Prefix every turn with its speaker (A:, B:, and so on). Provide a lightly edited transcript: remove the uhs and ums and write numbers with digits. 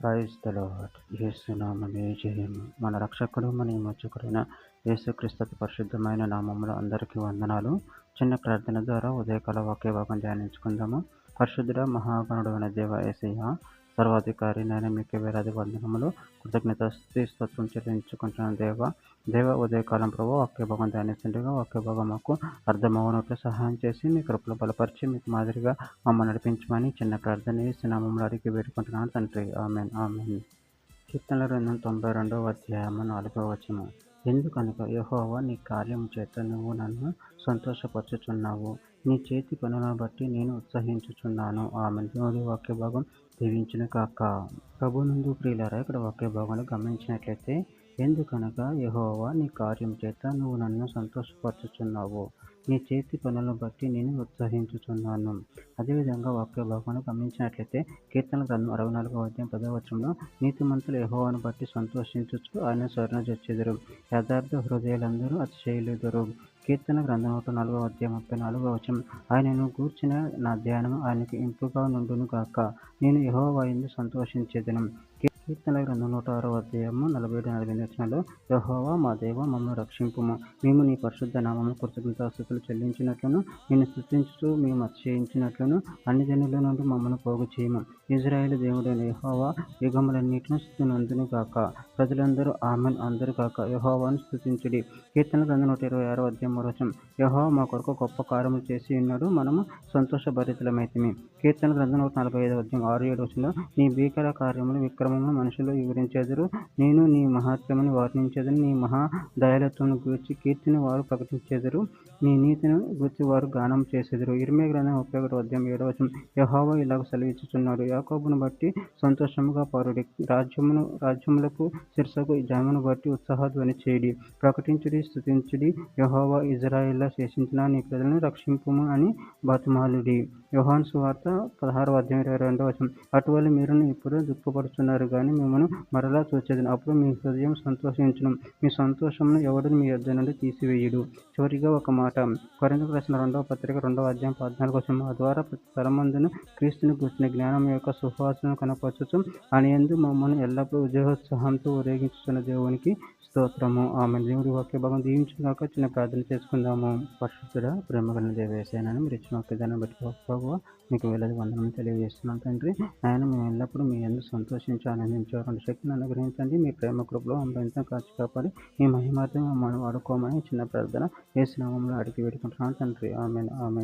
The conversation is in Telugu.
A: Praise the lord. యేసునామమే జయము. మన రక్షకుడు మన విమోచకుడైన యేసుక్రీస్తు పరిశుద్ధమైన నామములో అందరికీ వందనాలు. చిన్న ప్రార్థన ద్వారా ఉదయకాల వాక్య భాగం ధ్యానించుకుందాము. పరిశుద్ధుడ మహాగణుడైన దేవ యేసయ్య, సర్వాధికారి నేను మీకు వేలాది వందనములు కృతజ్ఞత స్తోత్రం చెల్లించుకుంటున్నాను. దేవ ఉదయకాలం ప్రభు వాక్య భాగం ధ్యానిస్తుండగా వాక్య భాగం మాకు అర్థమవునట్లు సహాయం చేసి మీ కృపలో బలపరిచి మీకు మాదిరిగా మమ్మల్ని నడిపించమని చిన్న ప్రార్థన యేసు నామములో అడిగి వేడుకుంటున్నాను తండ్రి. Amen amen. కీర్తనల గ్రంథం 92వ అధ్యాయము 4వ వచనం. ఎందుకనగా యెహోవా నీ కార్యము చేత నువ్వు నన్ను సంతోషపరచుచున్నావు, నీ చేతి పనులను బట్టి నేను ఉత్సహించుచున్నాను. ఆమెన్. దేవుని వాక్య భాగం దీవించును కాక. ప్రభునందు ప్రియులారా, ఇక్కడ వాక్య భాగంలో గమనించినట్లయితే, ఎందుకనగా యెహోవా నీ కార్యం చేత నువ్వు నన్ను సంతోషపరచుచున్నావు, నీ చేతి పనులను బట్టి నేను ఉత్సహించుచున్నాను. అదేవిధంగా వాక్య భాగంలో గమనించినట్లయితే కీర్తనల గ్రంథం 64వ అధ్యాయం 10వ వచనంలో, నీతిమంతులు యెహోవాను బట్టి సంతోషించుచు ఆయన శరణుజొచ్చెదరు, యథార్థ హృదయులందరూ అతిశయులెదరు. కీర్తన గ్రంథం 104వ అధ్యాయం 34వ వచనం, ఆయనను గూర్చిన నా ధ్యానం ఆయనకు ఇంపుగా నుండును గాక, నేను యెహోవా యందు సంతోషించెదను. కీర్తనల గ్రంథం 106వ అధ్యాయము 47-48 వచనాల్లో, యెహోవా మా దేవ మమ్మల్ని రక్షింపుము, మేము నీ పరిశుద్ధ నామము కృతజ్ఞతాస్తుతులు చెల్లించినట్లును నిన్ను స్తుతించుచు మేము అతిశయించినట్లును అన్ని జనుల నుండి మమ్మల్ని పోగు చేయము. ఇజ్రాయేలు దేవుడైన యెహోవా యుగములన్నిటిని స్తుతినందును గాక. ప్రజలందరూ ఆమెన్ అందరు గాక. యెహోవాను స్తుతించుడి. కీర్తనల గ్రంథం 126వ అధ్యాయం 3వ వచనం, యెహోవా మా కొరకు గొప్ప కార్యములు చేసి ఉన్నాడు, మనము సంతోషభరితులమైతిమి. కీర్తనల గ్రంథం 145వ అధ్యాయం 6-7 వచనంలో, నీ భీకర కార్యములు విక్రమములు మనుషులు వివరించెదరు, నేను నీ మహాత్మ్యమును వర్ణించెదను, నీ మహా దయాళుత్వమును గూర్చి కీర్తిని వారు ప్రకటించెదరు, నీ నీతిని గూర్చి వారు గానం చేసెదరు. ఇర్మీయా గ్రంథం 31వ అధ్యాయం 7వ వచనం, యెహోవా ఇలాగ సెలవిచ్చుచున్నాడు, యాకోబును బట్టి సంతోషముగా పాడుడి, రాజ్యములకు శిరస్సుకు జయమును బట్టి ఉత్సాహధ్వని చేయుడి, ప్రకటించుడి, స్తుతించుడి, యెహోవా ఇశ్రాయేలులో శేషించిన నీ ప్రజలను రక్షింపుము అని బతిమాలుడి. యోహాను సువార్త 16వ అధ్యాయం 22వ వచనం, అటువలే మీరును ఇప్పుడు దుఃఖపడుచున్నారు గాని మిమ్మును మరలా చూచెదను, అప్పుడు మీ హృదయం సంతోషించును, మీ సంతోషమును ఎవడును మీ యొద్ద నుండి తీసివేయుడు. చివరిగా ఒక మాట, కొరింథీయులకు రాసిన 2వ పత్రిక 2వ అధ్యాయం 14వ వచనం, మా ద్వారా ప్రతి తలమందును క్రీస్తుని గూర్చిన జ్ఞానం యొక్క సువాసనను కనపరచుచు ఆయన యందు మమ్మల్ని ఎల్లప్పుడూ విజయోత్సాహంతో ఊరేగించుచున్న దేవునికి స్తోత్రము. ఆమె. దేవుడి వాక్య భాగం దీవించుగాక. చిన్న ప్రార్థన చేసుకుందాము. పరిశుద్ధుడా, ప్రేమగల దేవ యేసయ్యా, మీరు ఇచ్చిన వాక్యాన్ని బట్టి ప్రభువా మీకు వేలాది వందనములు తెలియజేస్తున్నాను తండ్రి. ఆయన మేము ఎల్లప్పుడూ మీ యందు సంతోషించి ఆనందించేవారండి శక్తిని అనుగ్రహించండి. మీ ప్రేమ కృపలో మమ్మల్ని కాచి కాపాడి మీ మహిమార్థం మమ్మల్ని వాడుకోమని చిన్న ప్రార్థన యేసు నామములో అడిగి వేడుకుంటున్నాను తండ్రి. Amen amen.